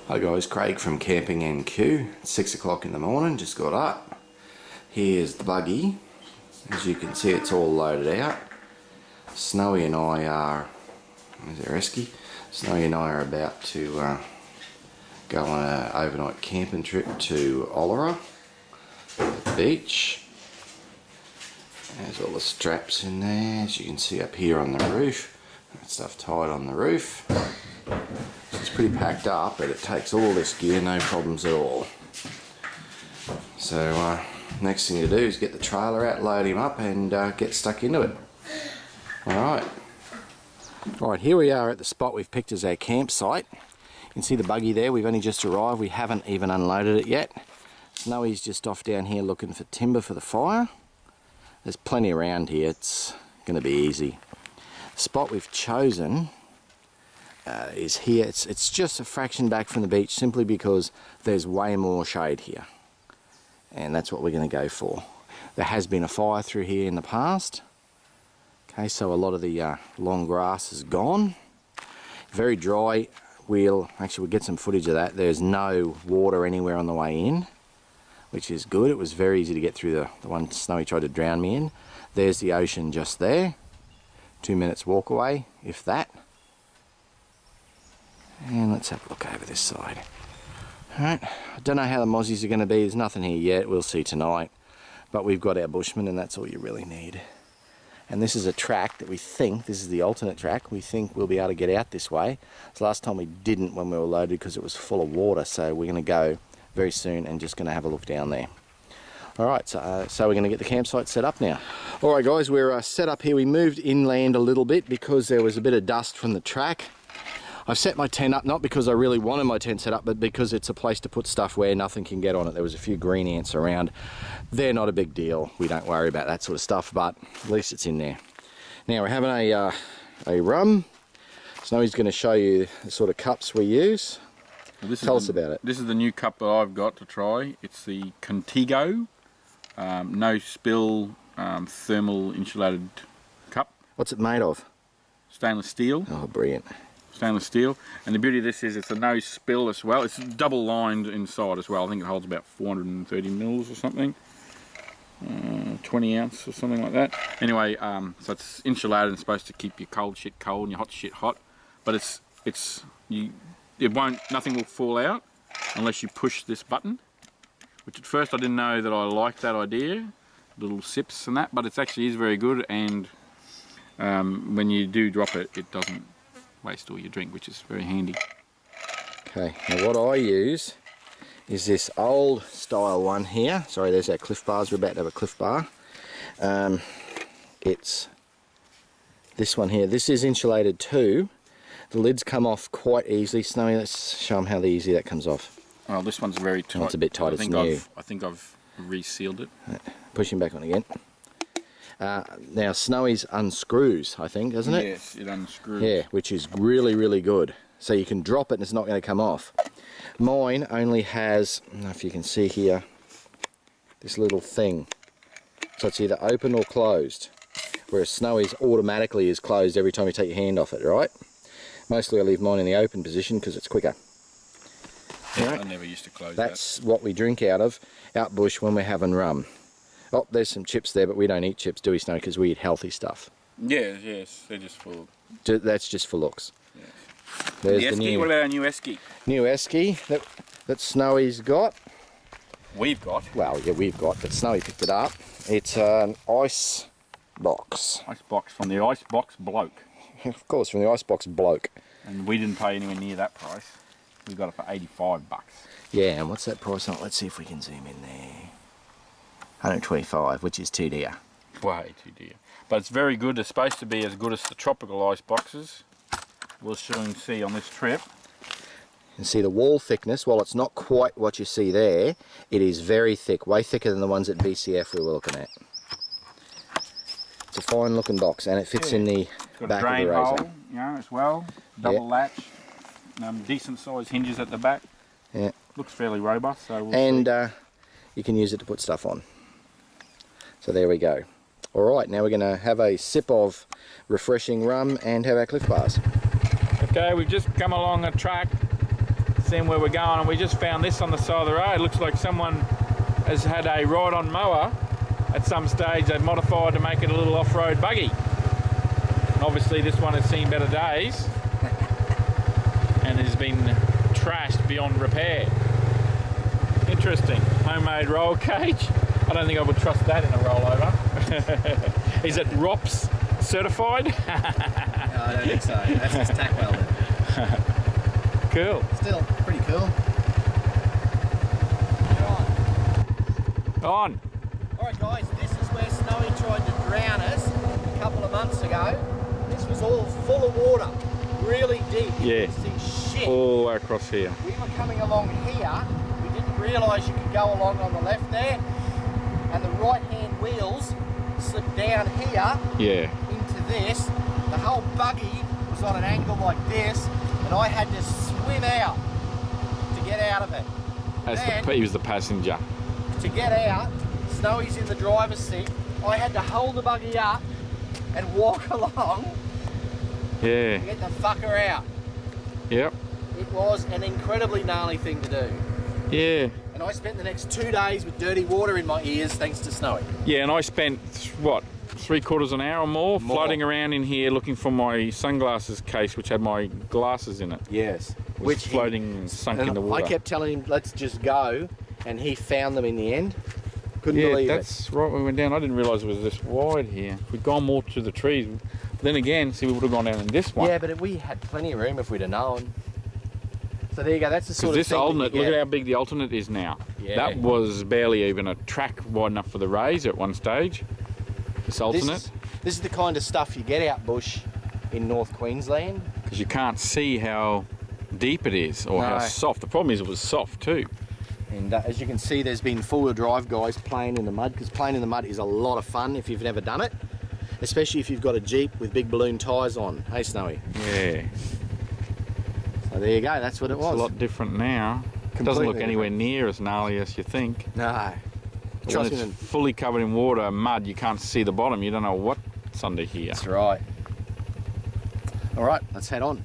Hi guys, Craig from Camping NQ. It's 6 o'clock in the morning, just got up. Here's the buggy. As you can see, it's all loaded out. Snowy and I are, is there Esky? Snowy and I are about to go on an overnight camping trip to Ollera, the beach. There's all the straps in there, as you can see up here on the roof. That stuff tied on the roof. It's pretty packed up, but it takes all this gear, no problems at all. So next thing to do is get the trailer out, load him up and get stuck into it. Alright, here we are at the spot we've picked as our campsite. You can see the buggy there, we've only just arrived, we haven't even unloaded it yet. Snowy's just off down here looking for timber for the fire. There's plenty around here, it's going to be easy. The spot we've chosen is here. It's just a fraction back from the beach simply because there's way more shade here, and that's what we're going to go for. There has been a fire through here in the past, okay, so a lot of the long grass is gone. Very dry. We'll get some footage of that. There's no water anywhere on the way in, which is good. It was very easy to get through the one Snowy tried to drown me in. There's the ocean just there, 2 minutes walk away, if that. And let's have a look over this side. Alright, I don't know how the mozzies are going to be, there's nothing here yet, we'll see tonight. But we've got our bushmen and that's all you really need. And this is a track that we think, this is the alternate track, we think we'll be able to get out this way. So last time we didn't when we were loaded because it was full of water, so we're going to go very soon and just going to have a look down there. Alright, so we're going to get the campsite set up now. Alright guys, we're set up here. We moved inland a little bit because there was a bit of dust from the track. I've set my tent up, not because I really wanted my tent set up, but because it's a place to put stuff where nothing can get on it. There was a few green ants around. They're not a big deal. We don't worry about that sort of stuff, but at least it's in there. Now we're having a rum. Snowy's going to show you the sort of cups we use. Well, Tell us about it. This is the new cup that I've got to try. It's the Contigo no spill thermal insulated cup. What's it made of? Stainless steel. Oh, brilliant. Stainless steel, and the beauty of this is it's a no spill as well. It's double lined inside as well. I think it holds about 430 mils or something, 20 ounce or something like that. Anyway, so it's insulated and supposed to keep your cold shit cold and your hot shit hot, but nothing will fall out unless you push this button, which at first I didn't know that I liked that idea, little sips and that, but it actually is very good, and when you do drop it, it doesn't waste all your drink, which is very handy. Okay, now what I use is this old style one here. Sorry, there's our Cliff Bars. We're about to have a Cliff Bar. It's this one here. This is insulated too. The lids come off quite easily. Snowy, let's show them how easy that comes off. Well, this one's very tight. Oh, it's a bit tight, it's new. I think I've resealed it. Push him back on again. Now Snowy's unscrews, I think, doesn't it? Yes, it unscrews. Yeah, which is really, really good. So you can drop it and it's not going to come off. Mine only has, I don't know if you can see here, this little thing. So it's either open or closed. Whereas Snowy's automatically is closed every time you take your hand off it, right? Mostly I leave mine in the open position because it's quicker. Right? I never used to close that. That's what we drink out of, out bush when we're having rum. Oh, there's some chips there, but we don't eat chips, do we, Snow? Because we eat healthy stuff. Yes, they're just for... That's just for looks. Yes. There's the Esky, what about our new Esky? New Esky that Snowy's got. We've got? Well, yeah, we've got, but Snowy picked it up. It's an ice box. Ice box from the Ice Box Bloke. Of course, from the Ice Box Bloke. And we didn't pay anywhere near that price. We got it for 85 bucks. Yeah, and what's that price on it? Let's see if we can zoom in there. 125, which is too dear. Way too dear. But it's very good. It's supposed to be as good as the tropical ice boxes. We'll soon see on this trip. You can see the wall thickness, while it's not quite what you see there, it is very thick, way thicker than the ones at BCF we were looking at. It's a fine looking box and it fits in the back of the Razer. Hole, you know, as well. Double latch. Decent sized hinges at the back. Yeah. Looks fairly robust. So we'll see. You can use it to put stuff on. So there we go. Alright, now we're going to have a sip of refreshing rum and have our Cliff Bars. Okay, we've just come along a track seeing where we're going, and we just found this on the side of the road. Looks like someone has had a ride-on mower at some stage. They've modified to make it a little off-road buggy. And obviously this one has seen better days and has been trashed beyond repair. Interesting. Homemade roll cage. I don't think I would trust that in a rollover. Is it ROPS certified? No, I don't think so. That's just tack welded. Cool. Still pretty cool. On. Alright guys, this is where Snowy tried to drown us a couple of months ago. This was all full of water, really deep. You couldn't see shit. All the way across here. We were coming along here, we didn't realise you could go along on the left there, and the right hand wheels slipped down here into this. The whole buggy was on an angle like this, and I had to swim out to get out of it. He was the passenger. To get out, Snowy's in the driver's seat. I had to hold the buggy up and walk along to get the fucker out. Yep. It was an incredibly gnarly thing to do. Yeah. And I spent the next 2 days with dirty water in my ears thanks to Snowy. Yeah, and I spent, what, 3/4 an hour or more floating around in here looking for my sunglasses case, which had my glasses in it. Yes. Which floating sunk in the water. I kept telling him, let's just go, and he found them in the end. Couldn't believe that's right when we went down. I didn't realise it was this wide here. If we'd gone more to the trees, then again, see, we would have gone down in this one. Yeah, but we had plenty of room if we'd have known. So there you go, that's the sort of this thing alternate, look at how big the alternate is now. Yeah. That was barely even a track wide enough for the Razer at one stage. This alternate. This is the kind of stuff you get out bush in North Queensland. Because you can't see how deep it is or how soft. The problem is it was soft too. And as you can see, there's been four-wheel drive guys playing in the mud, because playing in the mud is a lot of fun if you've never done it, especially if you've got a Jeep with big balloon tyres on. Hey, Snowy? Yeah. So there you go, that's what it was. It's a lot different now. It doesn't look anywhere near as gnarly as you think. No. When it's fully covered in water, mud, you can't see the bottom. You don't know what's under here. That's right. All right, let's head on.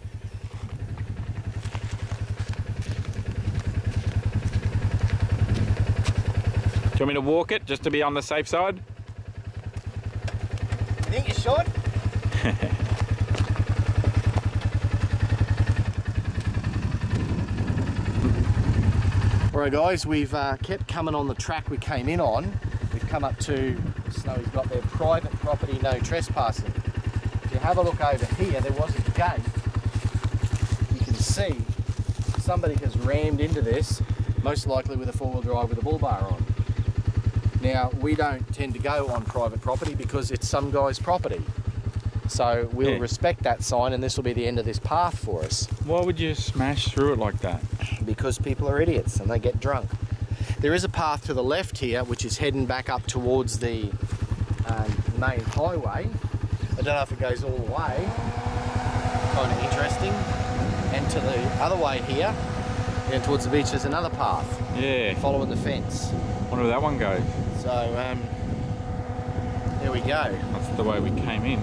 Do you want me to walk it just to be on the safe side? You think you should? Alright guys, we've kept coming on the track we came in on. We've come up to, Snowy's got their private property, no trespassing. If you have a look over here, there was a gate. You can see somebody has rammed into this, most likely with a four-wheel drive with a bull bar on. Now, we don't tend to go on private property because it's some guy's property. So we'll respect that sign, and this will be the end of this path for us. Why would you smash through it like that? Because people are idiots and they get drunk. There is a path to the left here which is heading back up towards the main highway. I don't know if it goes all the way. Kind of interesting. And to the other way here, and towards the beach, there's another path. Yeah. Following the fence. Wonder where that one goes. So, there we go. That's the way we came in.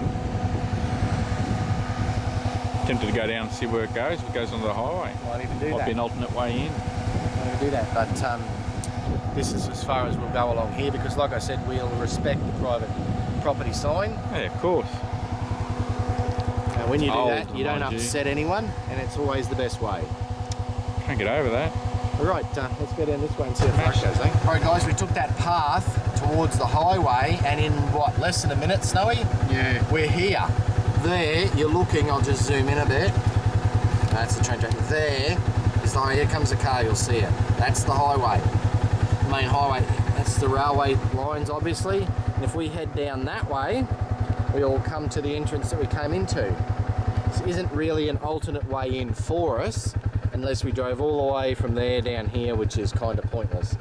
Tempted to go down and see where it goes. If it goes onto the highway. Might even do that. Might be an alternate way in. Might even do that. But this is as far as we'll go along here, because like I said, we'll respect the private property sign. Yeah, of course. And when you do that, you don't upset anyone, and it's always the best way. Can't get over that. All right, let's go down this way and see how far it goes, eh? All right, guys, we took that path towards the highway, and in, what, less than a minute, Snowy? Yeah. We're here. There, you're looking, I'll just zoom in a bit. That's the train track. There is the, here comes the car, you'll see it. That's the highway, the main highway. That's the railway lines, obviously. And if we head down that way, we'll come to the entrance that we came into. This isn't really an alternate way in for us, unless we drove all the way from there down here, which is kind of pointless.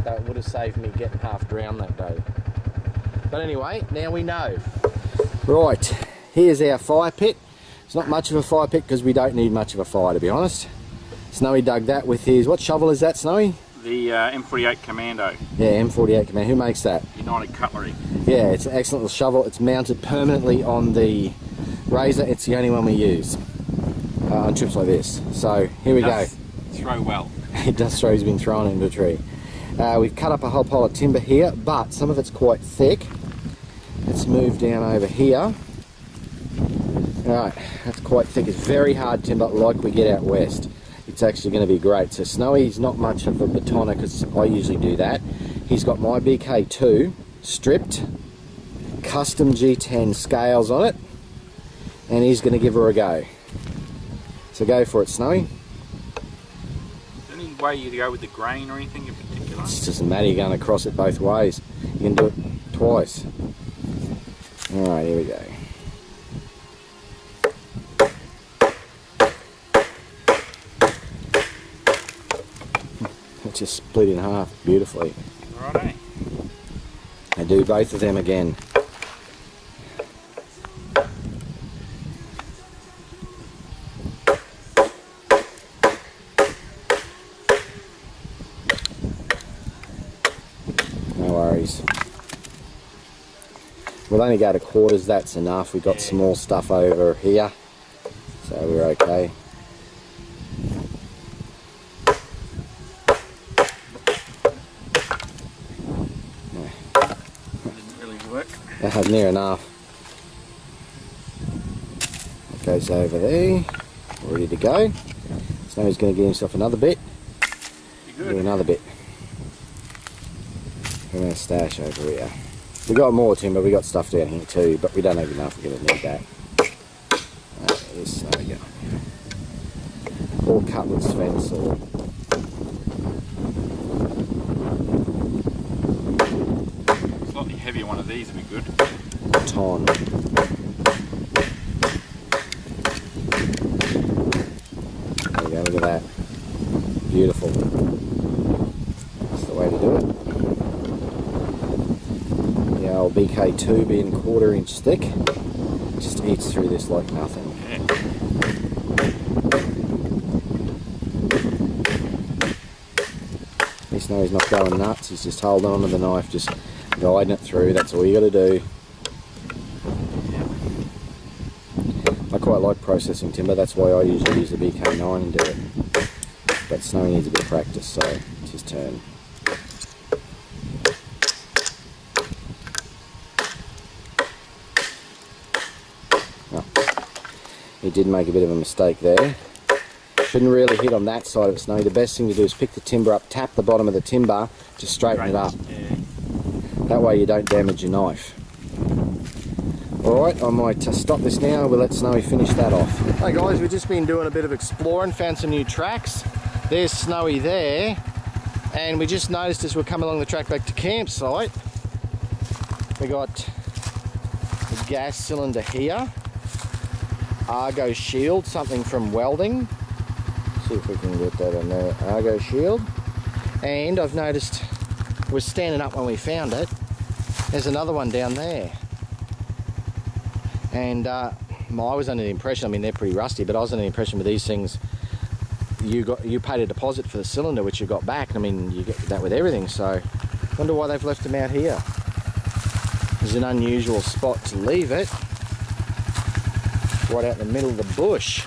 That would have saved me getting half drowned that day. But anyway, now we know. Right, here's our fire pit. It's not much of a fire pit because we don't need much of a fire, to be honest. Snowy dug that with his, what shovel is that, Snowy? The M48 Commando. Yeah, M48 Commando. Who makes that? United Cutlery. Yeah, it's an excellent little shovel. It's mounted permanently on the Razer. It's the only one we use on trips like this. So here we go. throw well. It does throw, he's been thrown into a tree. We've cut up a whole pile of timber here, but some of it's quite thick. Let's move down over here. Alright, that's quite thick. It's very hard timber like we get out west. It's actually going to be great. So Snowy's not much of a batoner because I usually do that. He's got my BK2 stripped, custom G10 scales on it, and he's going to give her a go. So go for it, Snowy. Is there any way you go with the grain or anything in particular? It doesn't matter, you're going across it both ways. You can do it twice. Alright, here we go. It just split in half beautifully. Righto. I do both of them again. No worries. We'll only go to quarters, that's enough. We've got some more stuff over here, so we're okay. Didn't really work. Near enough. It goes over there, ready to go. So now he's going to get himself another bit. Do another bit. We're going to stash over here. We got more timber, we got stuff down here too, but we don't even know if we're going to need that. There we go. All cutlass fence or Slightly heavier one of these would be good. ton. There we go, look at that. Beautiful. That's the way to do it. The old BK2 being 1/4 inch thick, just eats through this like nothing. Yeah. This now he's not going nuts, he's just holding onto the knife, just guiding it through, that's all you got to do. I quite like processing timber, that's why I usually use the BK9 and do it. But Snowy needs a bit of practice, so it's his turn. Oh, he did make a bit of a mistake there. Shouldn't really hit on that side of it, Snowy. The best thing to do is pick the timber up, tap the bottom of the timber, just straighten it up. Yeah. That way you don't damage your knife. Alright, I might stop this now, we'll let Snowy finish that off. Hey guys, we've just been doing a bit of exploring, found some new tracks. There's Snowy there, and we just noticed as we're coming along the track back to campsite, we got the gas cylinder here, Argo shield, something from welding. See if we can get that on there, Argo shield. And I've noticed, we're standing up when we found it, there's another one down there. And I was under the impression, I mean they're pretty rusty, but I was under the impression with these things, you paid a deposit for the cylinder which you got back. I mean you get that with everything, so wonder why they've left them out here. It's an unusual spot to leave it, right out in the middle of the bush.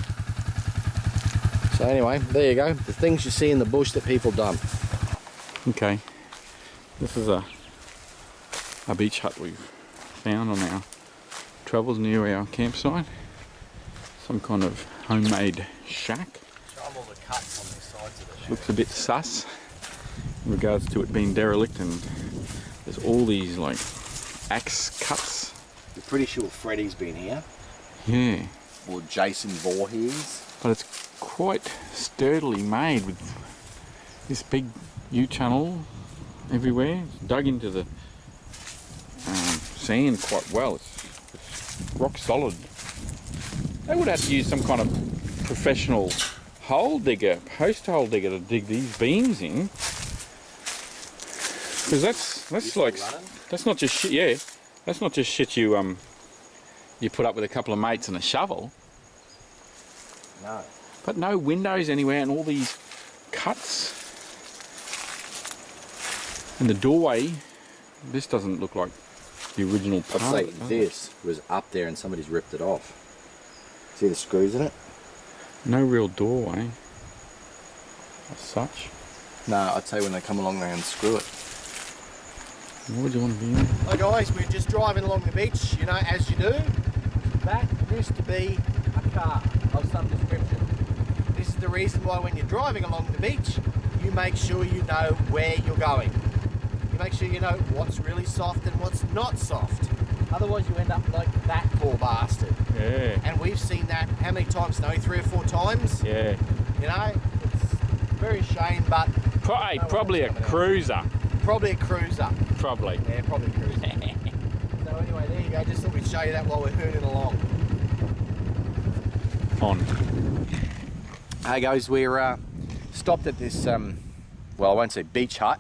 So anyway, there you go, the things you see in the bush that people dump. Okay, this is a beach hut we've found on our travels near our campsite. Some kind of homemade shack. Show them all the cuts on the sides of the shack. Looks a bit sus in regards to it being derelict, and there's all these like axe cuts. You're pretty sure Freddie's been here. Yeah. Or Jason Voorhees. But it's quite sturdily made with this big U-tunnel everywhere. It's dug into the sand quite well. It's rock solid. They would have to use some kind of professional hole digger, post hole digger to dig these beams in. Because that's like, that's not just shit, yeah. That's not just shit you put up with a couple of mates and a shovel. No. But no windows anywhere, and all these cuts. And the doorway, this doesn't look like the original part. I'd say this was up there and somebody's ripped it off. See the screws in it? No real doorway. as such. No, I'd say when they come along they unscrew it. What would you want to be in? Hi guys, we're just driving along the beach, you know, as you do. That used to be a car of some description. This is the reason why when you're driving along the beach, you make sure you know where you're going. You make sure you know what's really soft and what's not soft. Otherwise you end up like that poor bastard. Yeah. And we've seen that how many times, Snowy? 3 or 4 times? Yeah. You know, it's very a shame, but... Probably a cruiser. Probably a cruiser. Probably. Yeah, probably a cruiser. So anyway, there you go. Just thought we'd show you that while we're hooning along. On. Hey guys, we're stopped at this, well, I won't say beach hut.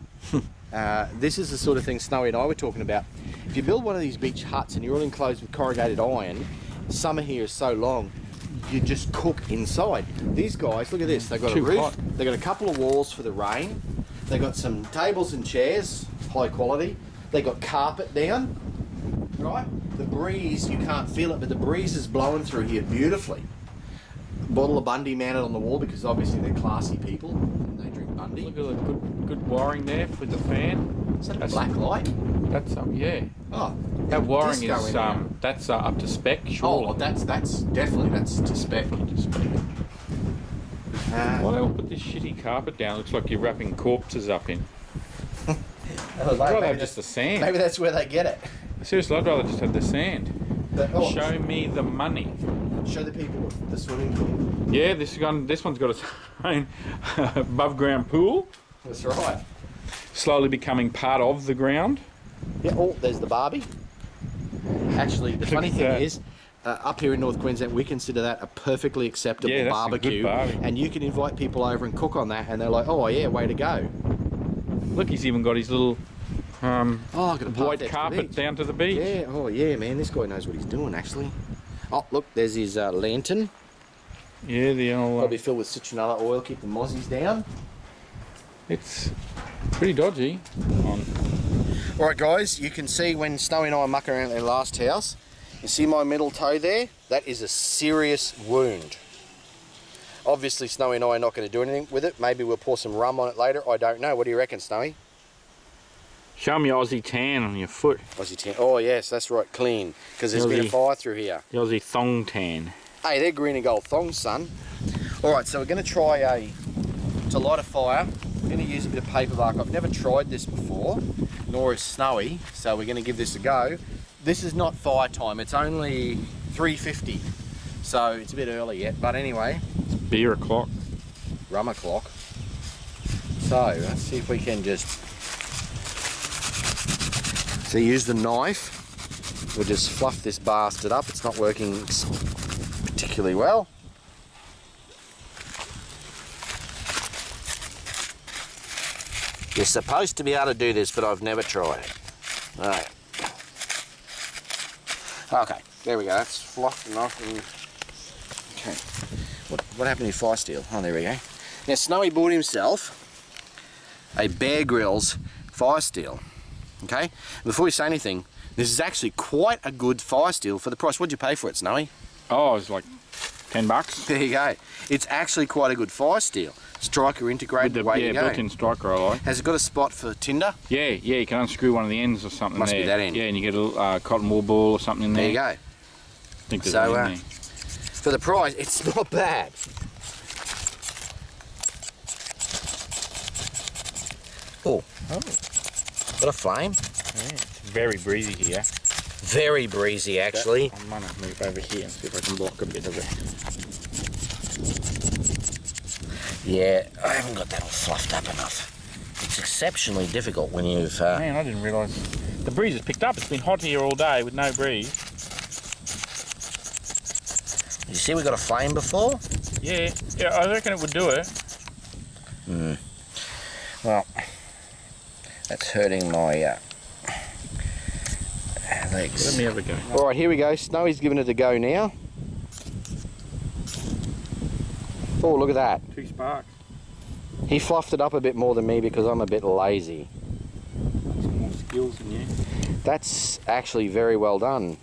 This is the sort of thing Snowy and I were talking about. If you build one of these beach huts and you're all enclosed with corrugated iron, summer here is so long, you just cook inside. These guys, look at this, they've got a roof, they've got a couple of walls for the rain, they've got some tables and chairs, high quality, they've got carpet down, right? The breeze, you can't feel it, but the breeze is blowing through here beautifully. Bottle of Bundy mounted on the wall because obviously they're classy people and they drink Bundy. Look at the good wiring there with the fan. Is that a black light? That's yeah. Oh, that wiring disco is that's up to spec, surely. Oh, that's definitely to spec. Why they all put this shitty carpet down? Looks like you're wrapping corpses up in. I'd rather have just the sand. Maybe that's where they get it. Seriously, I'd rather just have the sand. Show me the money. Show the people the swimming pool. Yeah, this one's got its own above ground pool. That's right. Slowly becoming part of the ground. Yeah, oh, there's the Barbie. Actually, the funny thing is, up here in North Queensland, we consider that a perfectly acceptable barbecue. And you can invite people over and cook on that, and they're like, oh yeah, way to go. Look, he's even got his little white carpet down to the beach. Yeah, oh yeah, man, this guy knows what he's doing, actually. Oh, look, there's his lantern. Yeah, the old... Probably filled with citronella oil, keep the mozzies down. It's pretty dodgy. Alright guys, you can see when Snowy and I muck around at their last house, you see my middle toe there? That is a serious wound. Obviously Snowy and I are not going to do anything with it. Maybe we'll pour some rum on it later. I don't know. What do you reckon, Snowy? Show me your Aussie tan on your foot. Aussie tan. Oh yes, that's right, clean. Because there's been a fire through here. The Aussie thong tan. Hey, they're green and gold thongs, son. Alright, so we're going to try to light a fire. We're going to use a bit of paper bark. I've never tried this before, nor is Snowy, so we're going to give this a go. This is not fire time, it's only 3:50, so it's a bit early yet, but anyway. It's beer o'clock. Rum o'clock. So, let's see if we can just... So use the knife, we'll just fluff this bastard up. It's not working particularly well. You're supposed to be able to do this, but I've never tried it. Alright. Okay, there we go. That's fluffed enough. Okay. What happened to fire steel? Oh, there we go. Now, Snowy bought himself a Bear Grylls fire steel. Okay? Before you say anything, this is actually quite a good fire steel for the price. What'd you pay for it, Snowy? Oh, it was like $10. There you go. It's actually quite a good fire steel. Striker integrated, way to go. Yeah, built-in striker I like. Has it got a spot for tinder? Yeah, you can unscrew one of the ends or something. Must there. be that end. Yeah, and you get a cotton wool ball or something in there. There you go. I think there's So, one in there. for the price, it's not bad. Oh, got a flame. Yeah, it's very breezy here. Very breezy, actually. I'm gonna move over here and see if I can block a bit of it. Yeah, I haven't got that all fluffed up enough. It's exceptionally difficult when you've... Man, I didn't realise. The breeze has picked up. It's been hot here all day with no breeze. You see we got a flame before? Yeah, I reckon it would do it. Well, that's hurting my legs. Let me have a go. Alright, here we go. Snowy's giving it a go now. Oh, look at that. 2 sparks. He fluffed it up a bit more than me because I'm a bit lazy. Some more skills than you. That's actually very well done.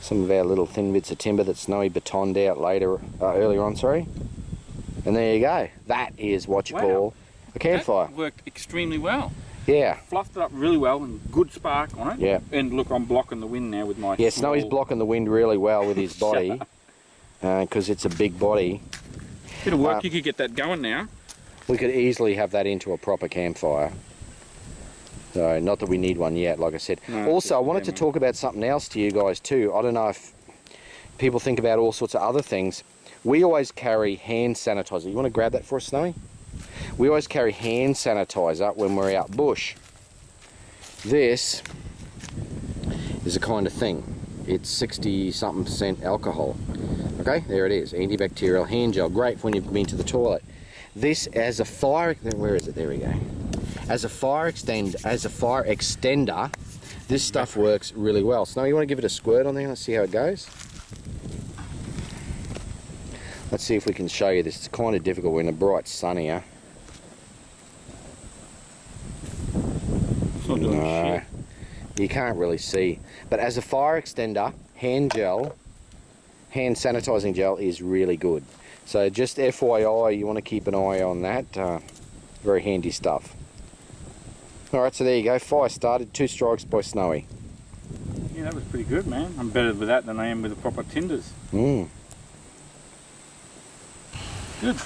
Some of our little thin bits of timber that Snowy batoned out earlier on, sorry. And there you go. That is what you call a campfire. That worked extremely well. Yeah. Fluffed it up really well and good spark on it. Yeah. And look, I'm blocking the wind now with my... Yeah, Snowy's blocking the wind really well with his body because it's a big body. Bit of work, you could get that going now. We could easily have that into a proper campfire. So, not that we need one yet, like I said. No, also, I wanted to talk about something else to you guys too. I don't know if people think about all sorts of other things. We always carry hand sanitizer. You want to grab that for us, Snowy? We always carry hand sanitizer when we're out bush. This is a kind of thing. It's 60-something% alcohol. Okay, there it is. Antibacterial hand gel. Great for when you've been to the toilet. This as a fire... Where is it? There we go. As a fire extender, this stuff works really well. Snowy, you want to give it a squirt on there? Let's see how it goes. Let's see if we can show you this. It's kind of difficult. We're in a bright sun here. It's not doing shit. You can't really see. But as a fire extender, hand sanitizing gel is really good. So just FYI, you want to keep an eye on that. Very handy stuff. Alright, so there you go. Fire started. 2 strikes by Snowy. Yeah, that was pretty good, man. I'm better with that than I am with the proper tinders. Good.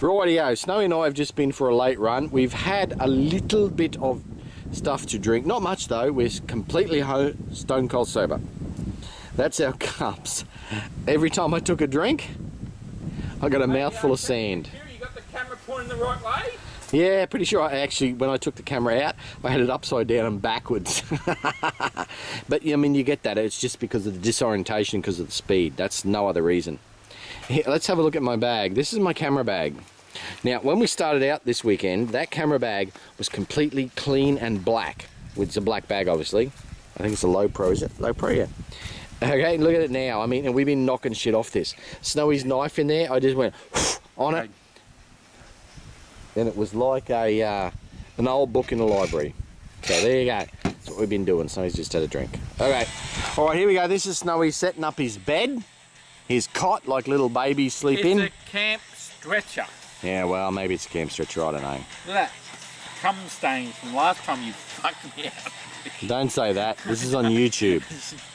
Rightio, Snowy and I have just been for a late run. We've had a little bit of stuff to drink. Not much though. We're completely stone cold sober. That's our cups. Every time I took a drink, I got a mouthful of sand. You got the camera pointing the right way? Yeah, pretty sure. I actually, when I took the camera out, I had it upside down and backwards. But I mean, you get that. It's just because of the disorientation, because of the speed. That's no other reason. Here, let's have a look at my bag. This is my camera bag. Now, when we started out this weekend, that camera bag was completely clean and black. It's a black bag, obviously. I think it's a low pro, is it? Low pro, yeah. Okay, look at it now. I mean, and we've been knocking shit off this. Snowy's knife in there, I just went on it. And it was like an old book in the library. So there you go. That's what we've been doing. Snowy's just had a drink. Okay. All right, here we go. This is Snowy setting up his bed. His cot, like little babies sleep in. It's a camp stretcher. Yeah, well, maybe it's a camp stretcher. I don't know. Look at that. Cum stains from last time you fucked me out. Don't say that. This is on YouTube.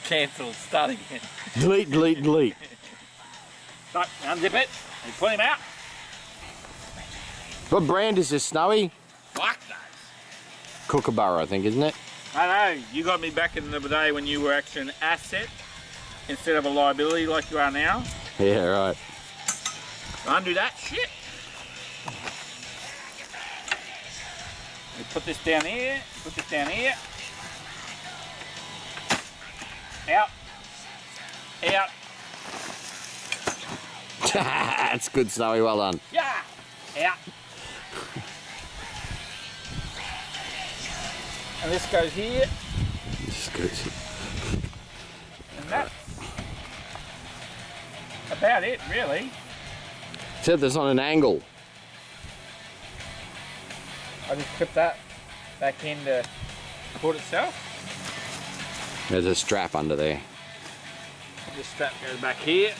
Cancel. Start again. Delete, delete, delete. So, unzip it and pull him out. What brand is this, Snowy? Fuck those. Kookaburra, I think, isn't it? I know. You got me back in the day when you were actually an asset instead of a liability like you are now. Yeah, right. Undo that shit. We put this down here. Put this down here. Out. Out. That's good, Snowy. Well done. Yeah. Out. And this goes here. This goes here. And that's about it, really. Except there's on an angle. I just clip that back into support itself. There's a strap under there. This strap goes back here,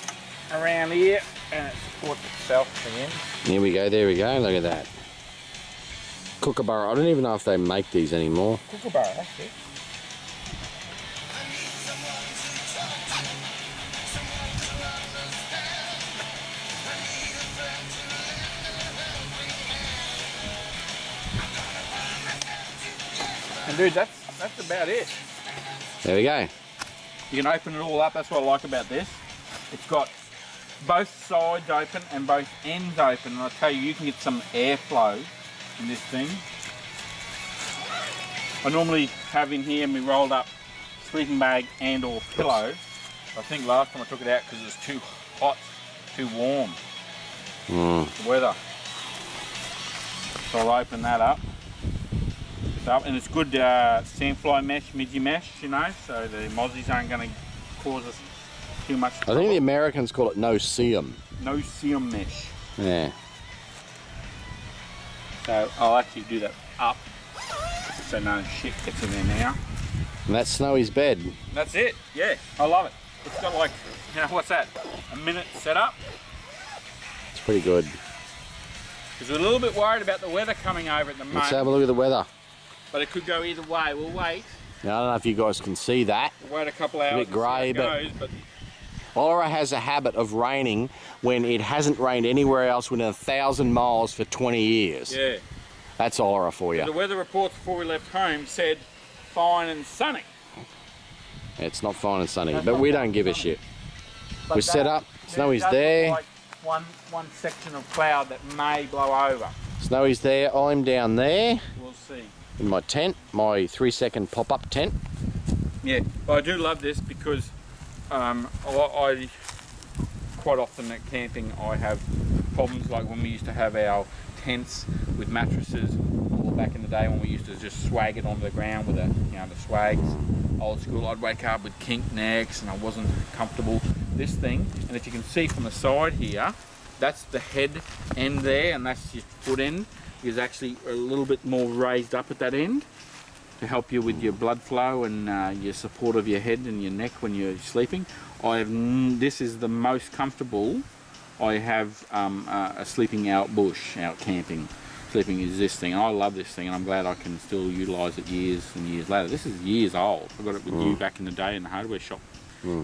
around here, and it supports itself again. Here we go, there we go, look at that. Kookaburra, I don't even know if they make these anymore. Kookaburra, that's it. And dude, that's about it. There we go. You can open it all up. That's what I like about this. It's got both sides open and both ends open, and I tell you, you can get some airflow in this thing. I normally have in here my rolled up sleeping bag and or pillow. I think last time I took it out because it was too hot, too warm, the weather. So I'll open that up. And it's good sandfly mesh, midgie mesh, you know, so the mozzies aren't going to cause us too much trouble. I think the Americans call it no-see-um. No-see-um mesh. Yeah. So I'll actually do that up so no shit gets in there now. And that's Snowy's bed. That's it, yeah, I love it. It's got like, you know, what's that, a minute setup? It's pretty good. Because we're a little bit worried about the weather coming over at the moment. Let's have a look at the weather. But it could go either way. We'll wait. Now, I don't know if you guys can see that. We'll wait a couple hours. A bit grey, but but Ollera has a habit of raining when it hasn't rained anywhere else within 1,000 miles for 20 years. yeah. That's Ollera for you. The weather reports before we left home said fine and sunny. It's not fine and sunny, but we don't give a shit. But We set up. Snowy's does look there. like one section of cloud that may blow over. Snowy's there. I'm down there We'll see. in my tent, my 3-second pop-up tent. Yeah, but I do love this because I quite often at camping I have problems like when we used to have our tents with mattresses, or back in the day when we used to just swag it onto the ground with the swags. Old school, I'd wake up with kinked necks and I wasn't comfortable. This thing, and if you can see from the side here, that's the head end there, and that's your foot end, is actually a little bit more raised up at that end to help you with your blood flow and your support of your head and your neck when you're sleeping. This is the most comfortable I have sleeping out bush, out camping. Sleeping is this thing. I love this thing, and I'm glad I can still utilise it years and years later. This is years old. I got it with you back in the day in the hardware shop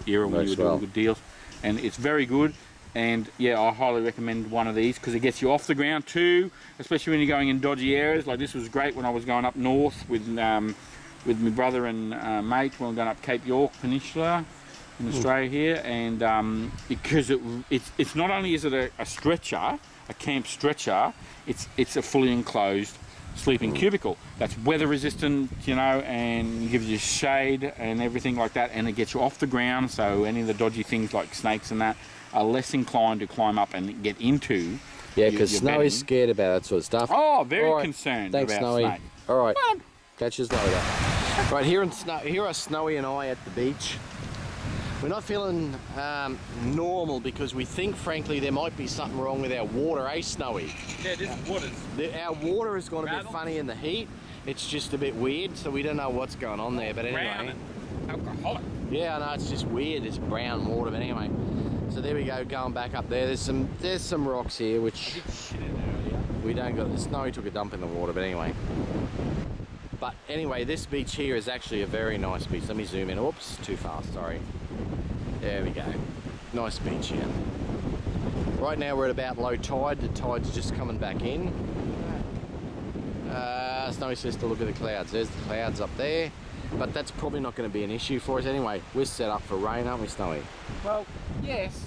era when you were doing good deals, and it's very good. And yeah, I highly recommend one of these because it gets you off the ground too, especially when you're going in dodgy areas. Like this was great when I was going up north with my brother and mate when we were going up Cape York Peninsula in Australia here, and because it's not only is it a stretcher, a camp stretcher, it's a fully enclosed sleeping cubicle that's weather resistant, and gives you shade and everything like that, and it gets you off the ground, so any of the dodgy things like snakes and that are less inclined to climb up and get into. Yeah, because Snowy's scared about that sort of stuff. Oh, very concerned. Thanks, about Snowy. snake. All right, catch us later. Right, here are Snowy and I at the beach. We're not feeling normal because we think, frankly, there might be something wrong with our water, eh, Snowy? Yeah, this water's... Our water has gone a bit funny in the heat. It's just a bit weird, so we don't know what's going on there. But anyway, alcoholic. Yeah, I know, it's just weird. It's brown water, but anyway. So there we go, going back up there. There's some rocks here, which we don't got. The Snowy took a dump in the water, but anyway. But anyway, this beach here is actually a very nice beach. Let me zoom in. Oops, too fast, sorry. There we go. Nice beach here. Right now we're at about low tide. The tide's just coming back in. Snowy says to look at the clouds. There's the clouds up there. But that's probably not going to be an issue for us anyway. We're set up for rain, aren't we, Snowy? Well, yes.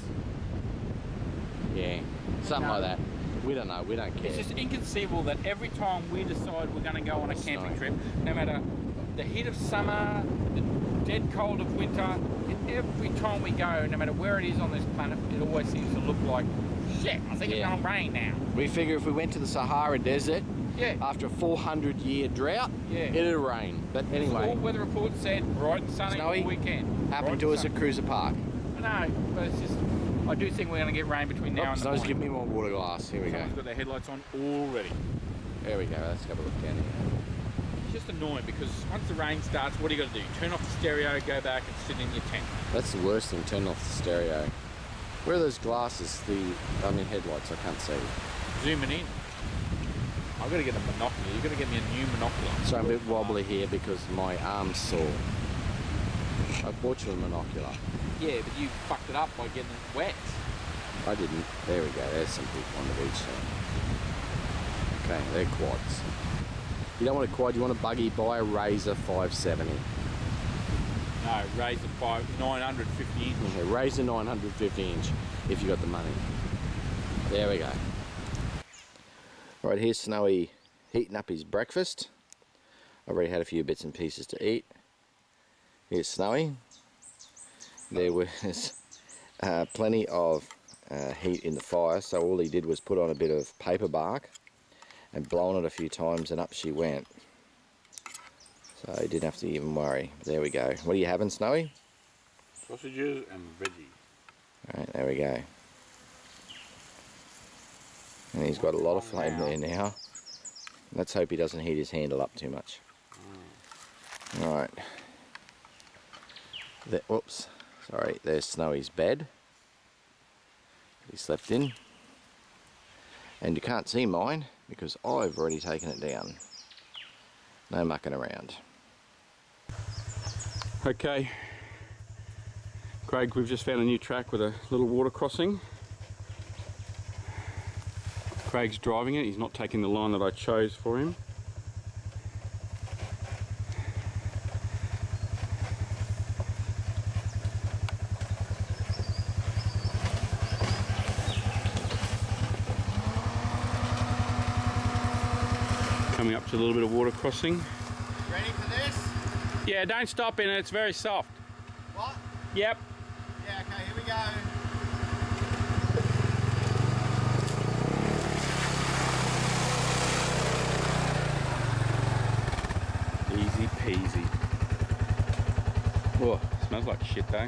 Yeah, something like that. We don't know. We don't care. It's just inconceivable that every time we decide we're going to go on a camping trip, no matter the heat of summer, the dead cold of winter, and every time we go, no matter where it is on this planet, it always seems to look like, shit, I think it's going to rain now. We figure if we went to the Sahara Desert, after a 400-year drought, it'd rain. But anyway, all weather reports said bright and sunny all weekend. Happened to us at Cruiser Park. I know, but it's just, I do think we're going to get rain between now and the Snow's giving me my water glass. Here we go. Someone's got their headlights on already. There we go. Let's have a look down here. It's just annoying because once the rain starts, what do you got to do? Turn off the stereo, go back and sit in your tent. That's the worst thing, turn off the stereo. Where are those glasses? Headlights, I can't see. Zooming in. I've got to get a monocular. You've got to get me a new monocular. So I'm a bit wobbly here because my arm's sore. I bought you a monocular. Yeah, but you fucked it up by getting it wet. I didn't. There we go. There's some people on the beach there. Okay, they're quads. You don't want a quad, you want a buggy, buy a Razer 570. No, Razer 950 inch. Okay, Razer 950 inch if you got the money. There we go. Right, here's Snowy heating up his breakfast. I've already had a few bits and pieces to eat. Here's Snowy. There was plenty of heat in the fire, so all he did was put on a bit of paper bark and blown it a few times and up she went. So he didn't have to even worry. There we go. What are you having, Snowy? Sausages and veggies. Alright, there we go. And he's got a lot of flame there now. Let's hope he doesn't heat his handle up too much. Alright. Whoops. Sorry, there's Snowy's bed. He slept in. And you can't see mine because I've already taken it down. No mucking around. Okay, Craig, we've just found a new track with a little water crossing. Craig's driving it, he's not taking the line that I chose for him. Coming up to a little bit of water crossing. Ready for this? Yeah, don't stop in it, it's very soft. What? Yep. Yeah, okay, here we go. Easy peasy. Oh, smells like shit though.